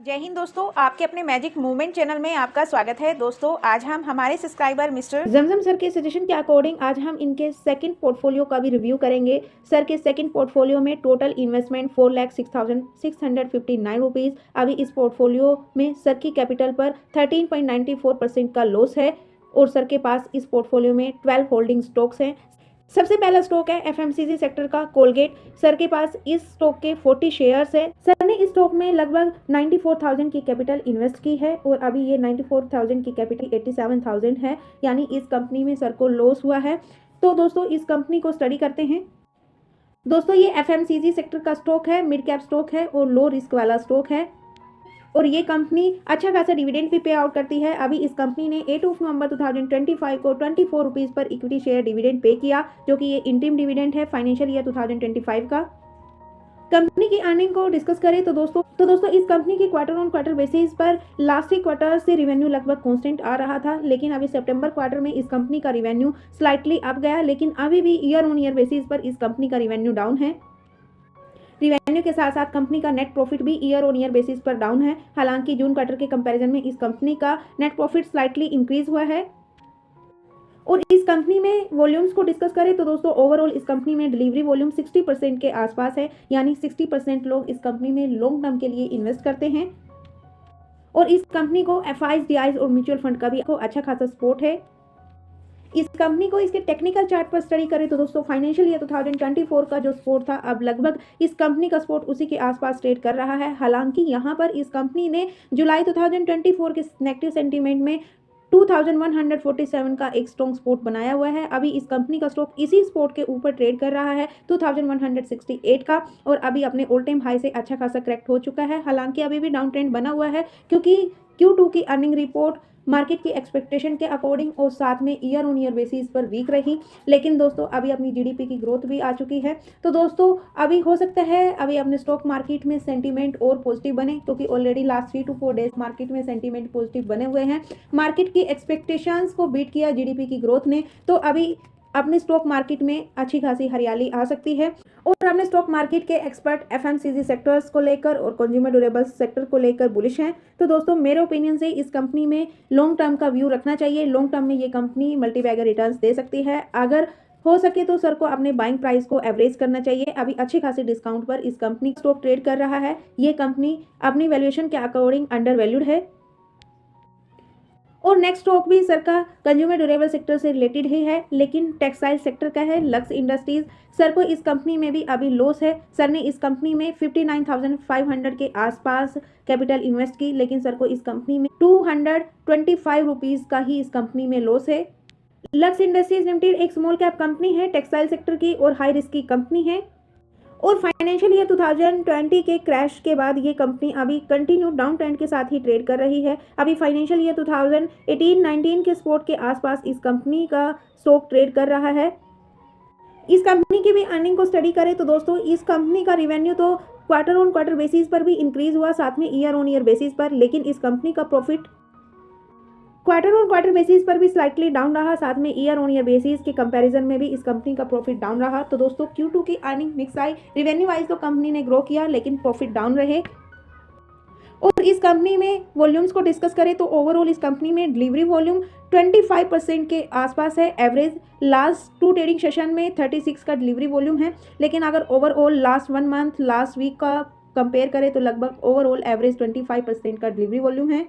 जय हिंद दोस्तों, आपके अपने मैजिक मूवमेंट चैनल में आपका स्वागत है। दोस्तों आज हम हमारे सब्सक्राइबर मिस्टर जमजम सर के सजेशन के अकॉर्डिंग आज हम इनके सेकंड पोर्टफोलियो का भी रिव्यू करेंगे। सर के सेकंड पोर्टफोलियो में टोटल इन्वेस्टमेंट 4,06,659 रुपीज़। अभी इस पोर्टफोलियो में सर की कैपिटल पर 13.94% का लॉस है और सर के पास इस पोर्टफोलियो में 12 होल्डिंग स्टॉक्स हैं। सबसे पहला स्टॉक है एफएमसीजी सेक्टर का कोलगेट। सर के पास इस स्टॉक के 40 शेयर्स है। सर ने इस स्टॉक में लगभग 94,000 की कैपिटल इन्वेस्ट की है और अभी ये 94,000 की कैपिटल 87,000 है, यानी इस कंपनी में सर को लॉस हुआ है। तो दोस्तों इस कंपनी को स्टडी करते हैं। दोस्तों ये एफएमसीजी सेक्टर का स्टॉक है, मिड कैप स्टॉक है और लो रिस्क वाला स्टॉक है और ये कंपनी अच्छा खासा डिविडेंड भी पे आउट करती है। अभी इस कंपनी ने 8 नवंबर 2025 को 24 रुपीज़ पर इक्विटी शेयर डिविडेंड पे किया, जो कि ये इंटीम डिविडेंड है फाइनेंशियल ईयर 2025 का। कंपनी की अर्निंग को डिस्कस करें तो दोस्तों इस कंपनी की क्वार्टर ऑन क्वार्टर बेसिस पर लास्ट क्वार्टर से रिवेन्यू लगभग कांस्टेंट आ रहा था, लेकिन अभी सितंबर क्वार्टर में इस कंपनी का रिवेन्यू स्लाइटली अप गया, लेकिन अभी भी ईयर ऑन ईयर बेसिस पर इस कंपनी का रिवेन्यू डाउन है। रिवेन्यू के साथ साथ कंपनी का नेट प्रॉफिट भी ईयर ऑन ईयर बेसिस पर डाउन है। हालांकि जून क्वार्टर के कंपैरिजन में इस कंपनी का नेट प्रॉफिट स्लाइटली इंक्रीज हुआ है। और इस कंपनी में वॉल्यूम्स को डिस्कस करें तो दोस्तों ओवरऑल इस कंपनी में डिलीवरी वॉल्यूम 60% के आसपास है, यानी 60% लोग इस कंपनी में लॉन्ग टर्म के लिए इन्वेस्ट करते हैं और इस कंपनी को एफआईज, डीआईज और म्यूचुअल फंड का भी अच्छा खासा सपोर्ट है। इस कंपनी को इसके टेक्निकल चार्ट पर स्टडी करें तो दोस्तों फाइनेंशियल ईयर 2024 का जो सपोर्ट था, अब लगभग इस कंपनी का सपोर्ट उसी के आसपास ट्रेड कर रहा है। हालांकि यहां पर इस कंपनी ने जुलाई 2024 के नेगेटिव सेंटीमेंट में 2147 का एक स्ट्रॉन्ग सपोर्ट बनाया हुआ है। अभी इस कंपनी का स्टॉक इसी सपोर्ट के ऊपर ट्रेड कर रहा है 2168 का और अभी अपने ऑल टाइम हाई से अच्छा खासा करेक्ट हो चुका है। हालांकि अभी भी डाउन ट्रेंड बना हुआ है क्योंकि Q2 की अर्निंग रिपोर्ट मार्केट की एक्सपेक्टेशन के अकॉर्डिंग और साथ में ईयर ऑन ईयर बेसिस पर वीक रही, लेकिन दोस्तों अभी अपनी जीडीपी की ग्रोथ भी आ चुकी है। तो दोस्तों अभी हो सकता है अभी अपने स्टॉक मार्केट में सेंटीमेंट और पॉजिटिव बने, क्योंकि already last 3 to 4 days market में सेंटीमेंट पॉजिटिव बने हुए हैं। मार्केट की एक्सपेक्टेशंस को बीट किया जीडीपी की ग्रोथ ने, तो अभी अपने स्टॉक मार्केट में अच्छी खासी हरियाली आ सकती है। और अपने स्टॉक मार्केट के एक्सपर्ट एफएमसीजी सेक्टर्स को लेकर और कंज्यूमर ड्यूरेबल्स सेक्टर को लेकर बुलिश हैं। तो दोस्तों मेरे ओपिनियन से इस कंपनी में लॉन्ग टर्म का व्यू रखना चाहिए। लॉन्ग टर्म में ये कंपनी मल्टीबैगर रिटर्न्स दे सकती है। अगर हो सके तो सर को अपने बाइंग प्राइस को एवरेज करना चाहिए। अभी अच्छी खासी डिस्काउंट पर इस कंपनी स्टॉक ट्रेड कर रहा है। ये कंपनी अपनी वैल्यूएशन के अकॉर्डिंग अंडर वैल्यूड है। और नेक्स्ट स्टॉक भी सर का कंज्यूमर ड्यूरेबल सेक्टर से रिलेटेड ही है, लेकिन टेक्सटाइल सेक्टर का है, लक्स इंडस्ट्रीज। सर को इस कंपनी में भी अभी लॉस है। सर ने इस कंपनी में 59,500 के आसपास कैपिटल इन्वेस्ट की, लेकिन सर को इस कंपनी में 225 रुपीज़ का ही इस कंपनी में लॉस है। लक्स इंडस्ट्रीज लिमिटेड एक स्मॉल कैप कंपनी है टेक्सटाइल सेक्टर की और हाई रिस्क की कंपनी है और फाइनेंशियल ईयर 2020 के क्रैश के बाद ये कंपनी अभी कंटिन्यू डाउन ट्रेंड के साथ ही ट्रेड कर रही है। अभी फाइनेंशियल ईयर 2018-19 के सपोर्ट के आसपास इस कंपनी का स्टॉक ट्रेड कर रहा है। इस कंपनी की भी अर्निंग को स्टडी करें तो दोस्तों इस कंपनी का रिवेन्यू तो क्वार्टर ऑन क्वार्टर बेसिस पर भी इंक्रीज हुआ, साथ में ईयर ऑन ईयर बेसिस पर, लेकिन इस कंपनी का profit quarter on quarter basis पर भी स्लाइटली डाउन रहा, साथ में ईयर ऑन ईयर बेसिस के कंपैरिजन में भी इस कंपनी का प्रॉफिट डाउन रहा। तो दोस्तों Q2 की earning mix I, revenue wise तो कंपनी ने ग्रो किया लेकिन प्रॉफिट डाउन रहे। और इस कंपनी में वॉल्यूम्स को डिस्कस करें तो ओवरऑल इस कंपनी में डिलीवरी वॉल्यूम 25% के आसपास है। एवरेज लास्ट 2 ट्रेडिंग सेशन में 36 का डिलीवरी वॉल्यूम है, लेकिन अगर overall last 1 month last week का कंपेयर करें तो लगभग ओवरऑल एवरेज 25% का डिलीवरी वॉल्यूम है।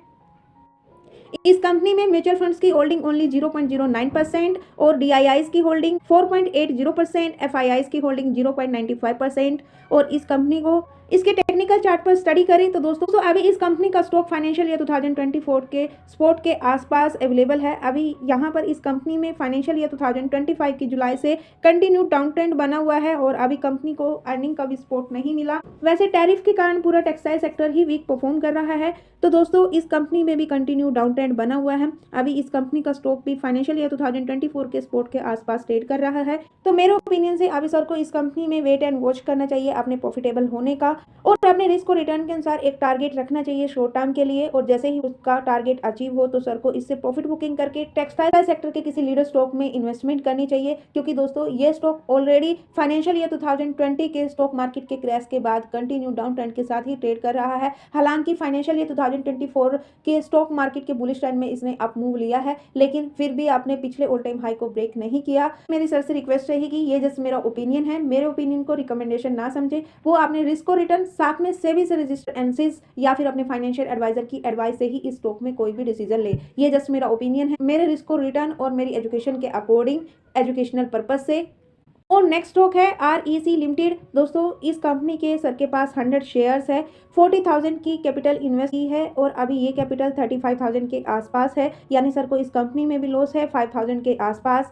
इस कंपनी में म्यूचुअल फंड्स की होल्डिंग ओनली 0.09% और डीआईआईज की होल्डिंग 4.80%, एफआईआईज की होल्डिंग 0.95%। और इस कंपनी को इसके टेक्निकल चार्ट पर स्टडी करें तो दोस्तों अभी इस कंपनी का स्टॉक फाइनेंशियल ईयर 2024 के सपोर्ट के आसपास अवेलेबल है। अभी यहाँ पर इस कंपनी में फाइनेंशियल ईयर 2025 की जुलाई से कंटिन्यू डाउन ट्रेंड बना हुआ है और अभी कंपनी को अर्निंग का भी सपोर्ट नहीं मिला। वैसे टैरिफ के कारण पूरा टेक्सटाइल सेक्टर ही वीक परफॉर्म कर रहा है, तो दोस्तों इस कंपनी में भी कंटिन्यू डाउन ट्रेंड बना हुआ है। अभी इस कंपनी का स्टॉक भी फाइनेंशियल ईयर 2024 के सपोर्ट के आसपास ट्रेड कर रहा है। तो मेरे ओपिनियन से अभी सर को इस कंपनी में वेट एंड वॉच करना चाहिए अपने प्रॉफिटेबल होने का। और अपने रिस्क और रिटर्न के अनुसार एक टारगेट रखना चाहिए शॉर्ट टर्म के लिए, और जैसे ही उसका टारगेट अचीव हो तो सर को इससे प्रॉफिट बुकिंग करके टेक्सटाइल सेक्टर के किसी लीडर स्टॉक में इन्वेस्टमेंट करनी चाहिए, क्योंकि दोस्तों ये स्टॉक ऑलरेडी फाइनेंशियल ईयर 2020 के स्टॉक मार्केट के क्रैश के बाद कंटिन्यू डाउन ट्रेंड के साथ ही ट्रेड कर रहा है। हालांकि फाइनेंशियल ईयर 2024 के स्टॉक मार्केट के बुलिश ट्रेंड में इसने अप मूव लिया है, लेकिन फिर भी आपने पिछले ऑल टाइम हाई को ब्रेक नहीं किया। मेरी सर से रिक्वेस्ट रहेगी, ये जस्ट मेरा ओपिनियन है, मेरे ओपिनियन को रिकमेंडेशन ना समझे, वो आपने रिस्क और रिटर्न साथ में सेबी से रजिस्टर्ड एनसीज या फिर अपने फाइनेंशियल एडवाइजर की एडवाइस से ही इस स्टॉक में कोई भी डिसीजन ले। ये जस्ट मेरा ओपिनियन है, मेरे रिस्क और रिटर्न और मेरी एजुकेशन के अकॉर्डिंग, एजुकेशनल पर्पज से। और नेक्स्ट स्टॉक है REC लिमिटेड। दोस्तों इस कंपनी के सर के पास 100 शेयर्स है, 40,000 की कैपिटल इन्वेस्ट की है और अभी ये कैपिटल 35,000 के आसपास है, यानी सर को इस कंपनी में भी लॉस है 5,000 के आसपास।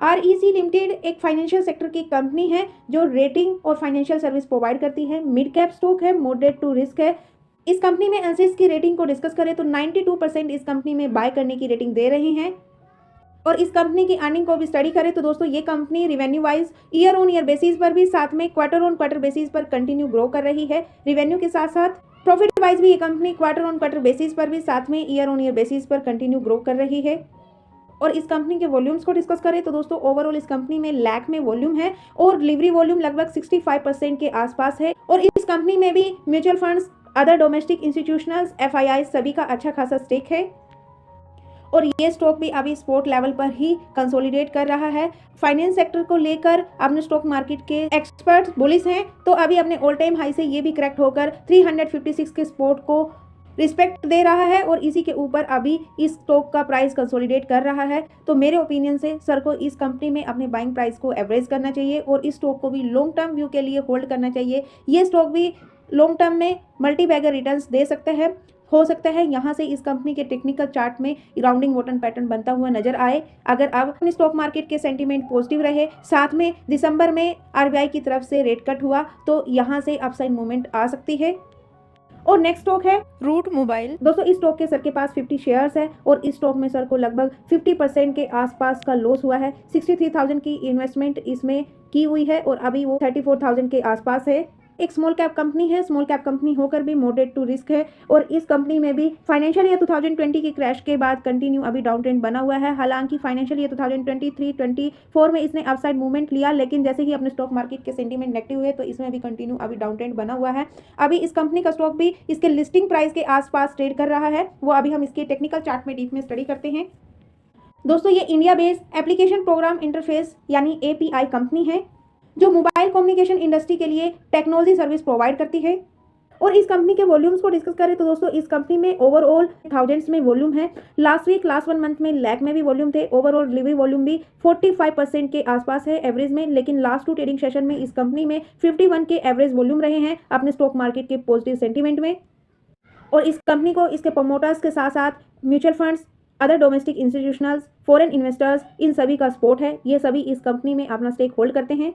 REC लिमिटेड एक फाइनेंशियल सेक्टर की कंपनी है जो रेटिंग और फाइनेंशियल सर्विस प्रोवाइड करती है। मिड कैप स्टॉक है, मॉडरेट टू रिस्क है। इस कंपनी में एनालिस्ट की रेटिंग को डिस्कस करें तो 92% इस कंपनी में बाय करने की रेटिंग दे रहे हैं। और इस कंपनी की अर्निंग को भी स्टडी करें तो दोस्तों ये company revenue wise year on year basis पर भी, साथ में क्वार्टर ऑन क्वार्टर बेसिस पर कंटिन्यू ग्रो कर रही है। रिवेन्यू के साथ साथ प्रॉफिट वाइज भी ये company quarter on quarter basis पर भी, साथ में ईयर ऑन ईयर बेसिस पर कंटिन्यू ग्रो कर रही है। और इस कंपनी के वॉल्यूम्स को डिस्कस करें तो दोस्तों ओवरऑल इस कंपनी में लाख में वॉल्यूम है और डिलीवरी वॉल्यूम लगभग 65% के आसपास है। और इस कंपनी में भी mutual funds, other domestic institutionals, FII सभी का अच्छा खासा स्टेक है। और ये स्टॉक भी अभी स्पोर्ट लेवल पर ही कंसोलिडेट कर रहा है। फाइनेंस सेक्टर को लेकर अपने स्टॉक मार्केट के एक्सपर्ट्स बुलिश हैं, तो अभी अपने ऑल टाइम हाई से ये भी करेक्ट होकर 356 के स्पोर्ट को रिस्पेक्ट दे रहा है और इसी के ऊपर अभी इस स्टॉक का प्राइस कंसोलिडेट कर रहा है। तो मेरे ओपिनियन से सर को इस कंपनी में अपने बाइंग प्राइस को एवरेज करना चाहिए और इस स्टॉक को भी लॉन्ग टर्म व्यू के लिए होल्ड करना चाहिए। ये स्टॉक भी लॉन्ग टर्म में मल्टी बैगर रिटर्न्स दे सकते हैं। हो सकता है यहाँ से इस कंपनी के टेक्निकल चार्ट में राउंडिंग बॉटम पैटर्न बनता हुआ नजर आए। अगर अब अपने स्टॉक मार्केट के सेंटीमेंट पॉजिटिव रहे, साथ में दिसंबर में RBI की तरफ से रेट कट हुआ, तो यहाँ से अपसाइड मूवमेंट आ सकती है। और नेक्स्ट स्टॉक है रूट मोबाइल। दोस्तों इस स्टॉक के सर के पास 50 शेयर्स है और इस स्टॉक में सर को लगभग 50% के आसपास का लॉस हुआ है। 63,000 की इन्वेस्टमेंट इसमें की हुई है और अभी वो 34,000 के आसपास है। एक स्मॉल कैप कंपनी है, स्मॉल कैप कंपनी होकर भी मॉडरेट टू रिस्क है और इस कंपनी में भी फाइनेंशियल ईयर 2020 के क्रैश के बाद कंटिन्यू अभी डाउन ट्रेंड बना हुआ है। हालांकि फाइनेंशियल ईयर 2023-24 में इसने अपसाइड मूवमेंट लिया, लेकिन जैसे ही अपने स्टॉक मार्केट के सेंटीमेंट नेगेटिव हुए तो इसमें भी कंटिन्यू अभी डाउन ट्रेंड बना हुआ है। अभी इस कंपनी का स्टॉक भी इसके लिस्टिंग प्राइस के आसपास ट्रेड कर रहा है, वो अभी हम इसके टेक्निकल चार्ट में डीप में स्टडी करते हैं। दोस्तों ये India based application program interface यानी API कंपनी है जो मोबाइल कम्युनिकेशन इंडस्ट्री के लिए टेक्नोलॉजी सर्विस प्रोवाइड करती है। और इस कंपनी के वॉल्यूम्स को डिस्कस करें तो दोस्तों इस कंपनी में ओवरऑल थाउजेंड्स में वॉल्यूम है। लास्ट 1 मंथ में लाख में भी वॉल्यूम थे। ओवरऑल डिलीवरी वॉल्यूम भी 45% के आसपास है एवरेज में, लेकिन लास्ट 2 ट्रेडिंग सेशन में इस कंपनी में 51 के एवरेज वॉल्यूम रहे हैं अपने स्टॉक मार्केट के पॉजिटिव सेंटीमेंट में। और इस कंपनी को इसके प्रमोटर्स के साथ साथ mutual funds, other domestic institutionals, foreign investors, इन सभी का सपोर्ट है। ये सभी इस कंपनी में अपना स्टेक होल्ड करते हैं।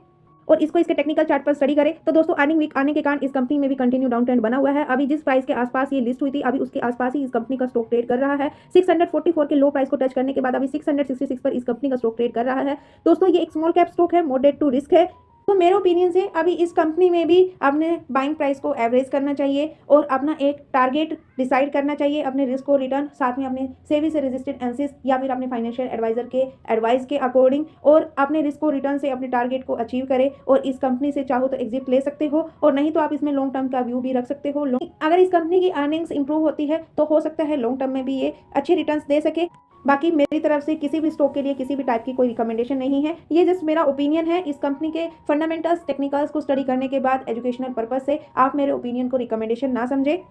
और इसको इसके टेक्निकल चार्ट पर स्टडी करें तो दोस्तों अर्निंग वीक आने के कारण इस कंपनी में भी कंटिन्यू डाउन ट्रेंड बना हुआ है। अभी जिस प्राइस के आसपास ये लिस्ट हुई थी, अभी उसके आसपास ही इस कंपनी का स्टॉक ट्रेड कर रहा है। 644 के लो प्राइस को टच करने के बाद अभी 666 पर इस कंपनी का स्टॉक ट्रेड कर रहा है। दोस्तों ये एक स्मॉल कैप स्टॉक है, मॉडरेट टू रिस्क है। तो मेरे ओपिनियन से अभी इस कंपनी में भी अपने बाइंग प्राइस को एवरेज करना चाहिए और अपना एक टारगेट डिसाइड करना चाहिए अपने रिस्क और रिटर्न, साथ में अपने सेबी से रजिस्टर्ड एनालिस्ट या फिर अपने फाइनेंशियल एडवाइजर के एडवाइस के अकॉर्डिंग, और अपने रिस्क और रिटर्न से अपने टारगेट को अचीव करें। और इस कंपनी से चाहो तो एग्जिट ले सकते हो और नहीं तो आप इसमें लॉन्ग टर्म का व्यू भी रख सकते हो। अगर इस कंपनी की अर्निंग्स इंप्रूव होती है तो हो सकता है लॉन्ग टर्म में भी ये अच्छे रिटर्न्स दे सके। बाकी मेरी तरफ से किसी भी स्टॉक के लिए किसी भी टाइप की कोई रिकमेंडेशन नहीं है, ये जस्ट मेरा ओपिनियन है। इस कंपनी के फंडामेंटल्स, टेक्निकल्स को स्टडी करने के बाद एजुकेशनल पर्पस से आप मेरे ओपिनियन को रिकमेंडेशन ना समझे।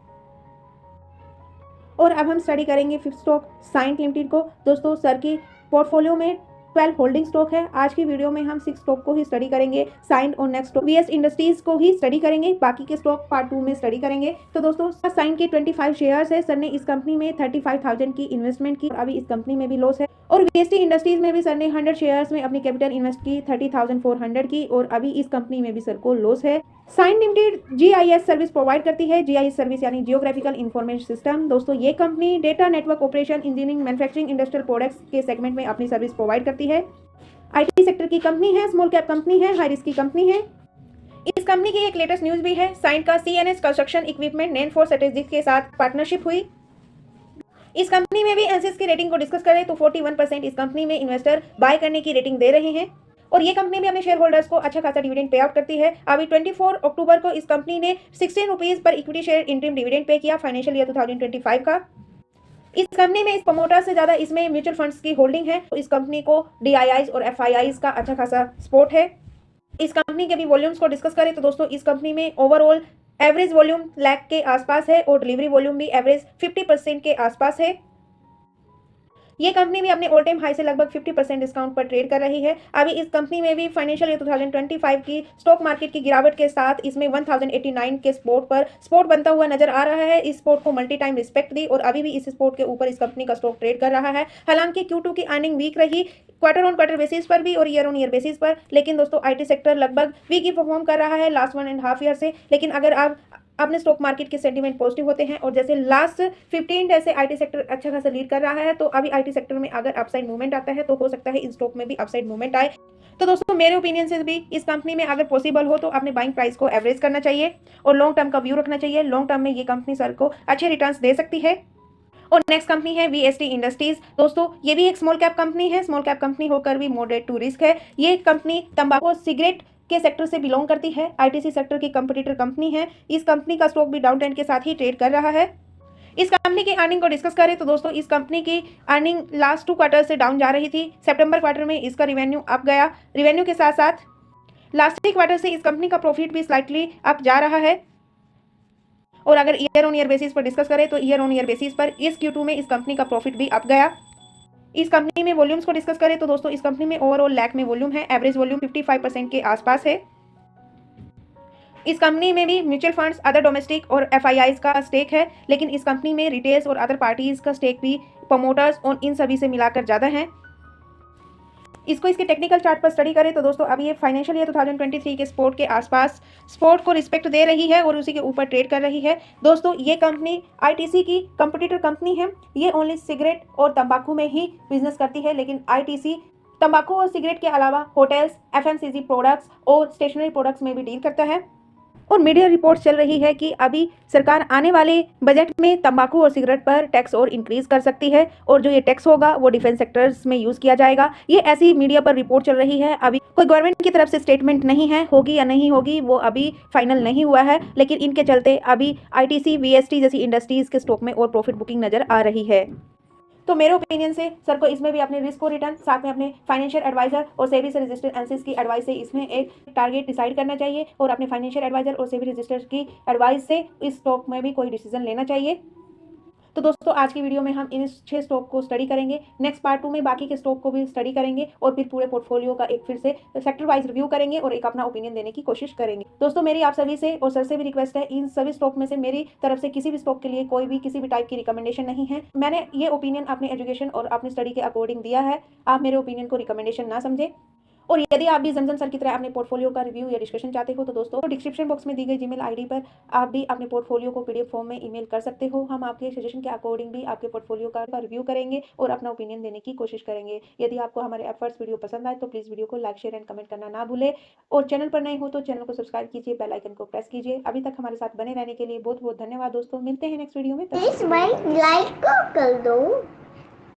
और अब हम स्टडी करेंगे फिफ्थ स्टॉक साइंट लिमिटेड को। दोस्तों सर की पोर्टफोलियो में 12 होल्डिंग स्टॉक है। आज की वीडियो में हम 6 स्टॉक को ही स्टडी करेंगे। साइंट और नेक्स्ट स्टॉक VS इंडस्ट्रीज को ही स्टडी करेंगे, बाकी के स्टॉक पार्ट 2 में स्टडी करेंगे। तो दोस्तों साइंट के 25 शेयर्स है। सर ने इस कंपनी में 35,000 की इन्वेस्टमेंट की, अभी इस कंपनी में भी लॉस है। और VST इंडस्ट्रीज में भी सर ने 100 शेयर्स में अपनी कैपिटल इन्वेस्ट की 30,400 की, और अभी इस कंपनी में भी सर को लॉस है। Cyient limited GIS service provide करती है। GIS सर्विस यानी जियोग्राफिकल इंफॉर्मेशन सिस्टम। दोस्तों ये company data network operation, engineering, manufacturing, industrial products के सेगमेंट में अपनी सर्विस प्रोवाइड करती है। IT सेक्टर की कंपनी है, स्मॉल कैप कंपनी है, हाई रिस्क की कंपनी है। इस कंपनी की एक लेटेस्ट न्यूज भी है, साइन का CNS कंस्ट्रक्शन इक्विपमेंट नैन फॉर स्ट्रेटेजिक के साथ पार्टनरशिप हुई। इस कंपनी में भी एनसीएस की रेटिंग को डिस्कस करें तो 41% इस कंपनी में इन्वेस्टर बाय करने की रेटिंग दे रहे हैं और ये कंपनी भी अपने शेयर होल्डर्स को अच्छा खासा डिविडेंड पे आउट करती है। अभी 24 अक्टूबर को इस कंपनी ने 16 rupees per equity share interim dividend pay किया फाइनेंशियल ईयर 2025 का। इस कंपनी में इस प्रमोटर से ज्यादा इसमें म्यूचुअल फंड्स की होल्डिंग है, तो इस कंपनी को DIIs और FIIs का अच्छा खासा सपोर्ट है। इस कंपनी के भी वॉल्यूम्स को डिस्कस करें तो दोस्तों इस कंपनी में ओवरऑल एवरेज वॉल्यूम लाख के आसपास है और डिलीवरी वॉल्यूम भी एवरेज 50% के आसपास है। ये कंपनी भी अपने ऑल टाइम हाई से लगभग 50% डिस्काउंट पर ट्रेड कर रही है। अभी इस कंपनी में भी फाइनेंशियल ईयर 2025 की स्टॉक मार्केट की गिरावट के साथ इसमें 1089 के सपोर्ट बनता हुआ नजर आ रहा है। इस सपोर्ट को मल्टी टाइम रिस्पेक्ट दी और अभी भी इस सपोर्ट के ऊपर इस कंपनी का स्टॉक ट्रेड कर रहा है। हालांकि Q2 की अर्निंग वीक रही, क्वार्टर ऑन क्वार्टर बेसिस पर भी और ईयर ऑन ईयर बेसिस पर, लेकिन दोस्तों IT सेक्टर लगभग वीक ही परफॉर्म कर रहा है लास्ट 1.5 ईयर से। लेकिन अगर आप अपने स्टॉक मार्केट के सेंटीमेंट पॉजिटिव होते हैं और जैसे लास्ट 15 डेज से IT सेक्टर अच्छा खासा लीड कर रहा है, तो अभी IT सेक्टर में अगर अपसाइड मूवमेंट आता है तो हो सकता है इन स्टॉक में भी अपसाइड मूवमेंट आए। तो दोस्तों मेरे ओपिनियन से भी इस कंपनी में अगर पॉसिबल हो तो अपने बाइंग प्राइस को एवरेज करना चाहिए और लॉन्ग टर्म का व्यू रखना चाहिए। लॉन्ग टर्म में ये कंपनी सर को अच्छे रिटर्न्स दे सकती है। और नेक्स्ट कंपनी है VST इंडस्ट्रीज। दोस्तों ये भी एक स्मॉल कैप कंपनी है, स्मॉल कैप कंपनी होकर भी मॉडरेट टू रिस्क है। ये कंपनी तंबाकू और सिगरेट के सेक्टर से बिलोंग करती है, ITC सेक्टर की कंपटीटर कंपनी है। इस कंपनी का स्टॉक भी डाउन ट्रेंड के साथ ही ट्रेड कर रहा है। इस कंपनी की अर्निंग को डिस्कस करें तो दोस्तों इस कंपनी की अर्निंग लास्ट 2 क्वार्टर से डाउन जा रही थी। सितंबर क्वार्टर में इसका रिवेन्यू अप गया, रिवेन्यू के साथ साथ लास्ट 3 क्वार्टर से इस कंपनी का प्रॉफिट भी स्लाइटली अप जा रहा है। और अगर ईयर ऑन ईयर बेसिस पर डिस्कस करें तो ईयर ऑन ईयर बेसिस पर इस Q2 में इस कंपनी का प्रॉफिट भी अप गया। इस कंपनी में वॉल्यूम्स को डिस्कस करें तो दोस्तों इस कंपनी में ओवरऑल लाख में वॉल्यूम है, एवरेज वॉल्यूम 55% के आसपास है। इस कंपनी में भी म्यूचुअल फंड्स, अदर डोमेस्टिक और FIIs का स्टेक है, लेकिन इस कंपनी में रिटेल्स और अदर पार्टीज का स्टेक भी प्रमोटर्स और इन सभी से मिलाकर ज़्यादा है। इसको इसके टेक्निकल चार्ट पर स्टडी करें तो दोस्तों अभी ये फाइनेंशियल ईयर 2023 के सपोर्ट के आसपास सपोर्ट को रिस्पेक्ट दे रही है और उसी के ऊपर ट्रेड कर रही है। दोस्तों ये कंपनी ITC की कंपटीटर कंपनी है, ये ओनली सिगरेट और तंबाकू में ही बिजनेस करती है, लेकिन ITC तंबाकू और सिगरेट के अलावा होटल्स, FMCG प्रोडक्ट्स और स्टेशनरी प्रोडक्ट्स में भी डील करता है। और मीडिया रिपोर्ट्स चल रही है कि अभी सरकार आने वाले बजट में तंबाकू और सिगरेट पर टैक्स और इंक्रीज कर सकती है और जो ये टैक्स होगा वो डिफेंस सेक्टर्स में यूज किया जाएगा। ये ऐसी मीडिया पर रिपोर्ट चल रही है, अभी कोई गवर्नमेंट की तरफ से स्टेटमेंट नहीं है, होगी या नहीं होगी वो अभी फाइनल नहीं हुआ है, लेकिन इनके चलते अभी ITC VST जैसी इंडस्ट्रीज के स्टॉक में और प्रॉफिट बुकिंग नजर आ रही है। तो मेरे ओपिनियन से सर को इसमें भी अपने रिस्क को रिटर्न, साथ में अपने फाइनेंशियल एडवाइजर और सेबी से रजिस्टर्ड एनालिसिस की एडवाइस से इसमें एक टारगेट डिसाइड करना चाहिए और अपने फाइनेंशियल एडवाइजर और सेबी रजिस्टर्ड की एडवाइस से इस स्टॉक में भी कोई डिसीजन लेना चाहिए। तो दोस्तों आज की वीडियो में हम इन 6 स्टॉक को स्टडी करेंगे। नेक्स्ट पार्ट 2 में बाकी के स्टॉक को भी स्टडी करेंगे और फिर पूरे पोर्टफोलियो का एक फिर से सेक्टर वाइज रिव्यू करेंगे और एक अपना ओपिनियन देने की कोशिश करेंगे। दोस्तों मेरी आप सभी से और सर से भी रिक्वेस्ट है, इन सभी स्टॉक में से मेरी तरफ से किसी भी स्टॉक के लिए कोई भी किसी भी टाइप की रिकमेंडेशन नहीं है। मैंने ये ओपिनियन अपने एजुकेशन और अपनी स्टडी के अकॉर्डिंग दिया है, आप मेरे ओपिनियन को रिकमेंडेशन ना समझे। और यदि आप भी जमजम सर की तरह अपने पोर्टफोलियो का रिव्यू या डिस्कशन चाहते हो तो दोस्तों डिस्क्रिप्शन बॉक्स में दी गई जीमेल आईडी पर आप भी अपने पोर्टफोलियो को PDF फॉर्म में ईमेल कर सकते हो। हम आपके सजेशन के अकॉर्डिंग भी आपके पोर्टफोलियो का रिव्यू करेंगे और अपना ओपिनियन देने की कोशिश करेंगे। यदि आपको हमारे एफर्ट्स वीडियो पसंद आए तो प्लीज़ वीडियो को लाइक, शेयर एंड कमेंट करना ना भूले और चैनल पर नए हो तो चैनल को सब्सक्राइब कीजिए, बेल आइकन को प्रेस कीजिए। अभी तक हमारे साथ बने रहने के लिए बहुत बहुत धन्यवाद दोस्तों। मिलते हैं नेक्स्ट वीडियो में। प्लीज भाई लाइक कर दो।